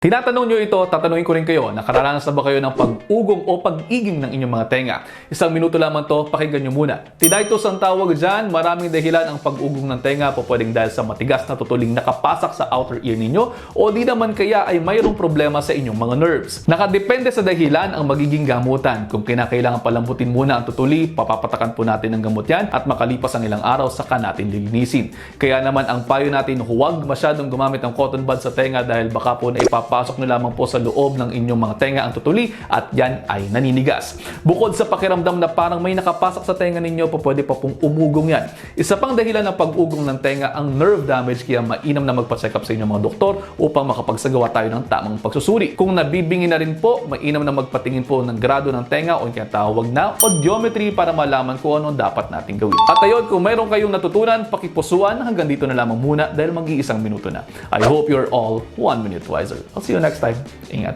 Tinatanong nyo ito, tatanungin ko rin kayo, nakararanas na ba kayo ng pag-ugong o pag-iging ng inyong mga tenga? Isang minuto lamang to, pakinggan nyo muna. Tinnitus ang tawag dyan, maraming dahilan ang pag-ugong ng tenga po pwedeng dahil sa matigas na tutuling nakapasak sa outer ear ninyo o di naman kaya ay mayroong problema sa inyong mga nerves. Nakadepende sa dahilan ang magiging gamutan. Kung kinakailangan palambutin muna ang tutuli, papapatakan po natin ang gamot yan at makalipas ang ilang araw saka natin lilinisin. Kaya naman ang payo natin, huwag masyadong gumamit ng cotton bud sa tenga dahil baka po na pasok nyo lamang po sa loob ng inyong mga tenga ang tutuli at yan ay naninigas. Bukod sa pakiramdam na parang may nakapasok sa tenga ninyo, pwede pa pong umugong yan. Isa pang dahilan ng pag-ugong ng tenga ang nerve damage, kaya mainam na magpa-check up sa inyong mga doktor upang makapagsagawa tayo ng tamang pagsusuri. Kung nabibingi na rin po, mainam na magpatingin po ng grado ng tenga o yung tawag na audiometry para malaman kung ano dapat natin gawin. At ayun, kung mayroon kayong natutunan, pakipusuan, hanggang dito na lamang muna dahil mag-iisang minuto na. I hope you're all 1 minute wiser. I'll see you next time. Ingat.